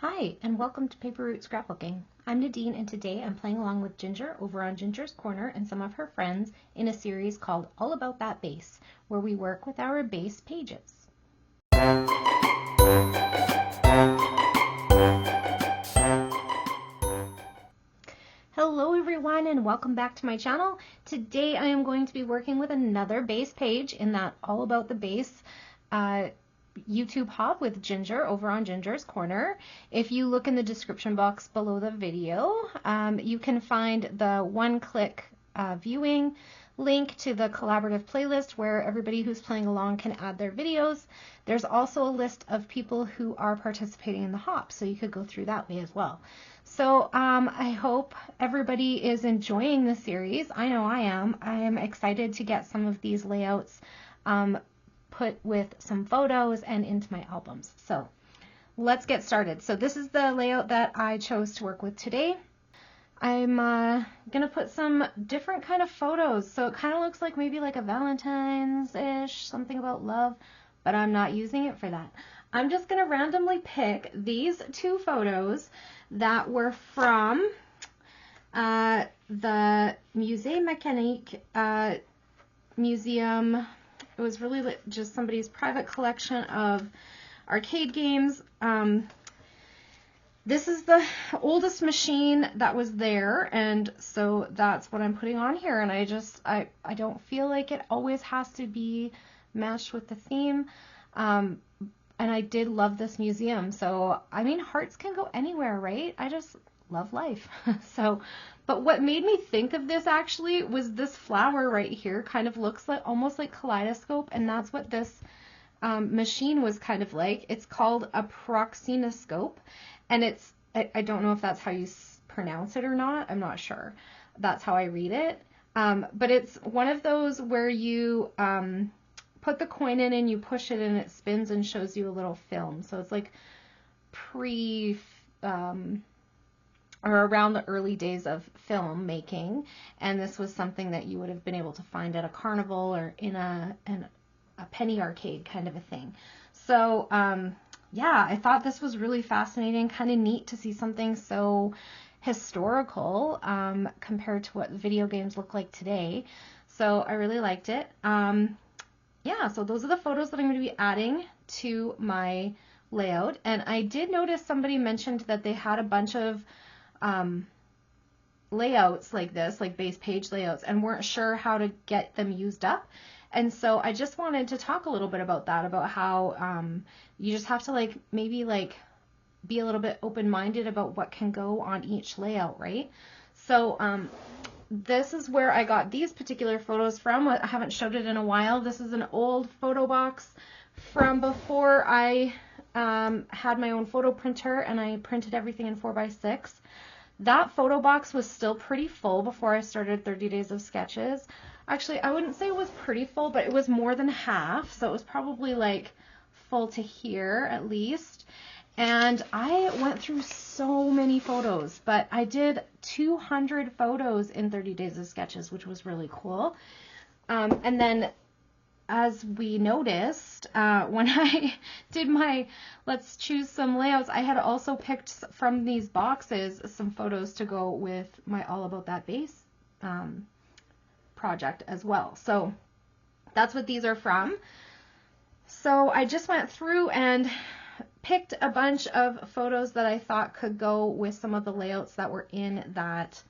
Hi, and welcome to Paper Route Scrapbooking. I'm Nadine, and today I'm playing along with Ginger over on Ginger's Corner and some of her friends in a series called All About That Base, where we work with our base pages. Hello everyone, and welcome back to my channel. Today I am going to be working with another base page in that All About the Base YouTube hop with Ginger over on Ginger's Corner. If you look in the description box below the video, you can find the one-click viewing link to the collaborative playlist where everybody who's playing along can add their videos. There's also a list of people who are participating in the hop, so you could go through that way as well. So I hope everybody is enjoying the series. I know I am. I am excited to get some of these layouts put with some photos and into my albums. So let's get started. So this is the layout that I chose to work with today. I'm gonna put some different kind of photos. So it kind of looks like maybe like a Valentine's-ish, something about love, but I'm not using it for that. I'm just gonna randomly pick these two photos that were from the Musée Mécanique museum. It was really just somebody's private collection of arcade games. This is the oldest machine that was there, and so that's what I'm putting on here. And I don't feel like it always has to be matched with the theme. And I did love this museum. So, I mean, hearts can go anywhere, right? I just love life. So, but what made me think of this actually was this flower right here kind of looks like almost like kaleidoscope, and that's what this machine was kind of like. It's called a proxinoscope, and it's, I don't know if that's how you pronounce it or not. I'm not sure. That's how I read it. But it's one of those where you put the coin in and you push it and it spins and shows you a little film. So it's like or around the early days of film making, and this was something that you would have been able to find at a carnival or in a penny arcade kind of a thing. So yeah, I thought this was really fascinating, kind of neat to see something so historical compared to what video games look like today. So I really liked it. Yeah, so those are the photos that I'm going to be adding to my layout. And I did notice somebody mentioned that they had a bunch of layouts like this, like base page layouts, and weren't sure how to get them used up. And so I just wanted to talk a little bit about that, about how you just have to maybe be a little bit open-minded about what can go on each layout, right? So this is where I got these particular photos from. I haven't showed it in a while. This is an old photo box from before I had my own photo printer and I printed everything in 4x6. That photo box was still pretty full before I started 30 Days of Sketches. Actually, I wouldn't say it was pretty full, but it was more than half, so it was probably like full to here at least. And I went through so many photos, but I did 200 photos in 30 Days of Sketches, which was really cool. And then as we noticed, when I did my let's choose some layouts, I had also picked from these boxes some photos to go with my All About That Base project as well. So that's what these are from. So I just went through and picked a bunch of photos that I thought could go with some of the layouts that were in that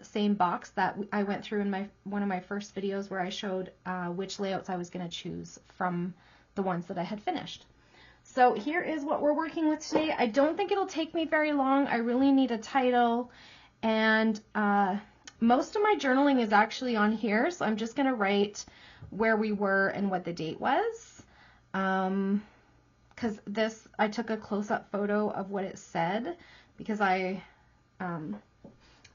same box that I went through in one of my first videos where I showed which layouts I was going to choose from the ones that I had finished. So here is what we're working with today. I don't think it'll take me very long. I really need a title, and most of my journaling is actually on here, so I'm just going to write where we were and what the date was, because I took a close-up photo of what it said, because I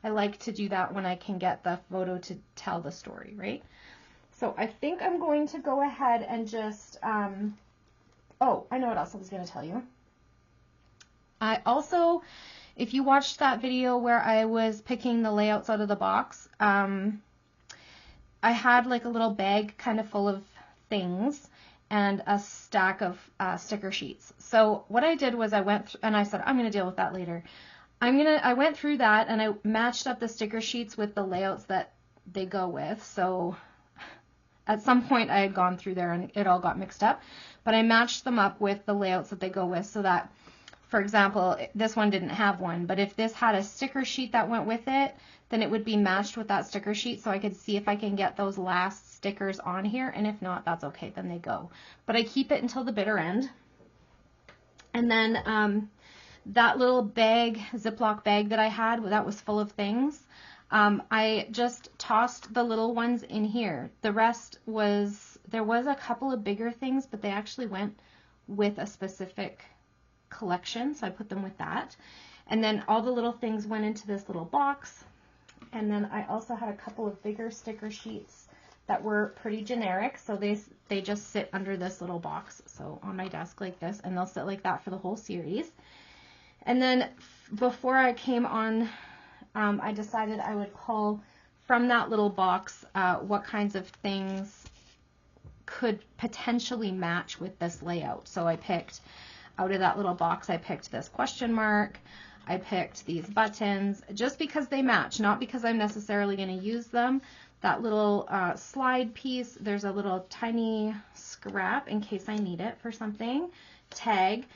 like to do that when I can get the photo to tell the story, right? So I think I'm going to go ahead and just, oh, I know what else I was going to tell you. I also, if you watched that video where I was picking the layouts out of the box, I had like a little bag kind of full of things, and a stack of sticker sheets. So what I did was I went and I said, I'm going to deal with that later. I went through that and I matched up the sticker sheets with the layouts that they go with. So at some point I had gone through there and it all got mixed up, but I matched them up with the layouts that they go with so that, for example, this one didn't have one, but if this had a sticker sheet that went with it, then it would be matched with that sticker sheet so I could see if I can get those last stickers on here, and if not, that's okay, then they go. But I keep it until the bitter end. And then that little bag, Ziploc bag that I had, that was full of things. I just tossed the little ones in here. The rest was, there was a couple of bigger things, but they actually went with a specific collection, so I put them with that. And then all the little things went into this little box. And then I also had a couple of bigger sticker sheets that were pretty generic, so they just sit under this little box, so on my desk like this, and they'll sit like that for the whole series. And then before I came on, I decided I would pull from that little box what kinds of things could potentially match with this layout. So I picked, out of that little box, I picked this question mark, I picked these buttons, just because they match, not because I'm necessarily going to use them. That little slide piece, there's a little tiny scrap in case I need it for something. Tag.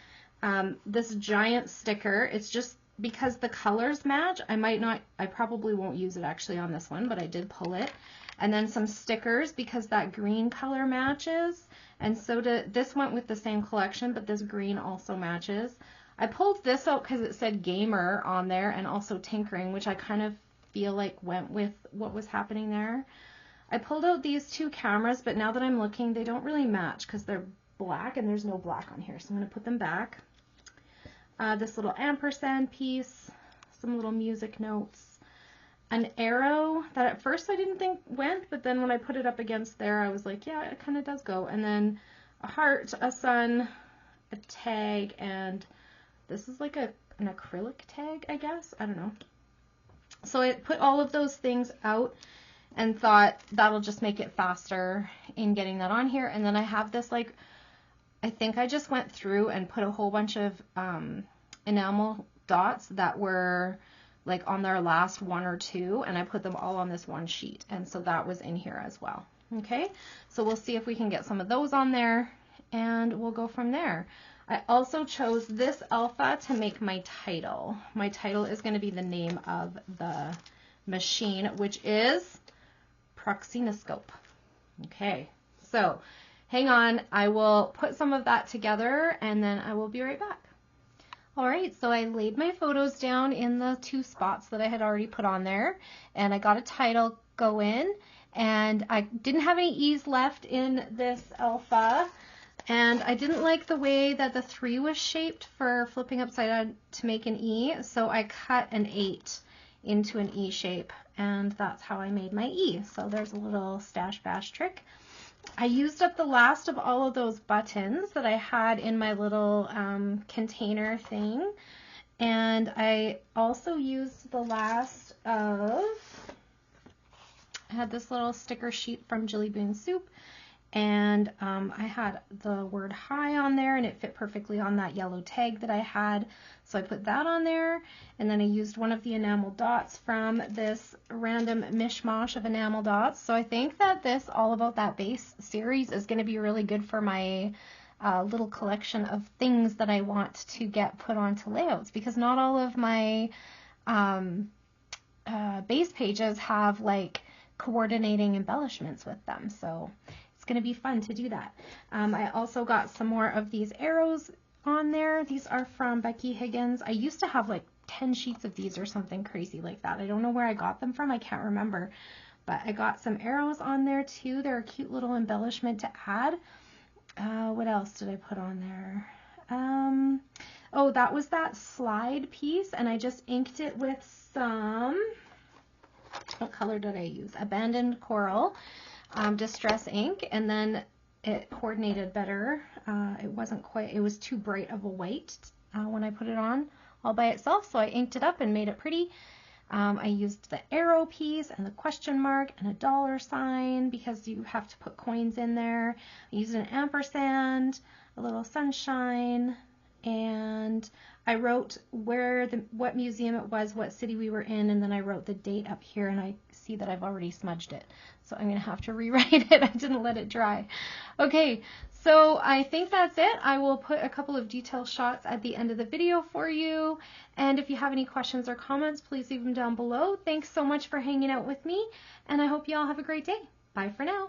This giant sticker, it's just because the colors match. I probably won't use it actually on this one, but I did pull it. And then some stickers because that green color matches. And so this went with the same collection, but this green also matches. I pulled this out because it said gamer on there and also tinkering, which I kind of feel like went with what was happening there. I pulled out these two cameras, but now that I'm looking, they don't really match because they're black and there's no black on here. So I'm going to put them back. This little ampersand piece, some little music notes, an arrow that at first I didn't think went, but then when I put it up against there, I was like, yeah, it kind of does go. And then a heart, a sun, a tag, and this is like an acrylic tag, I guess. I don't know. So I put all of those things out and thought that'll just make it faster in getting that on here. And then I have this, like, I think I just went through and put a whole bunch of enamel dots that were like on their last one or two, and I put them all on this one sheet. And so that was in here as well. Okay, so we'll see if we can get some of those on there and we'll go from there. I also chose this alpha to make my title. My title is going to be the name of the machine, which is Proxinoscope. Okay, so hang on, I will put some of that together and then I will be right back. All right, so I laid my photos down in the two spots that I had already put on there, and I got a title going, and I didn't have any E's left in this alpha. And I didn't like the way that the 3 was shaped for flipping upside down to make an E, so I cut an 8 into an E shape, and that's how I made my E. So there's a little stash bash trick. I used up the last of all of those buttons that I had in my little container thing, and I also used the last of, I had this little sticker sheet from Jilly Bean Soup, and I had the word hi on there and it fit perfectly on that yellow tag that I had. So I put that on there, and then I used one of the enamel dots from this random mishmash of enamel dots. So I think that this All About That Base series is going to be really good for my little collection of things that I want to get put onto layouts, because not all of my base pages have like coordinating embellishments with them. So it's going to be fun to do that. I also got some more of these arrows on there. These are from Becky Higgins. I used to have like 10 sheets of these or something crazy like that. I don't know where I got them from. I can't remember. But I got some arrows on there too. They're a cute little embellishment to add. What else did I put on there? Oh, that was that slide piece, and I just inked it with some, what color did I use? Abandoned Coral. Distress ink, and then it coordinated better. It wasn't quite, it was too bright of a white when I put it on all by itself, so I inked it up and made it pretty. I used the arrow piece and the question mark and a $ because you have to put coins in there. I used an ampersand, a little sunshine, and I wrote what museum it was, what city we were in, and then I wrote the date up here, and I see that I've already smudged it. So I'm going to have to rewrite it. I didn't let it dry. Okay, so I think that's it. I will put a couple of detail shots at the end of the video for you. And if you have any questions or comments, please leave them down below. Thanks so much for hanging out with me, and I hope you all have a great day. Bye for now.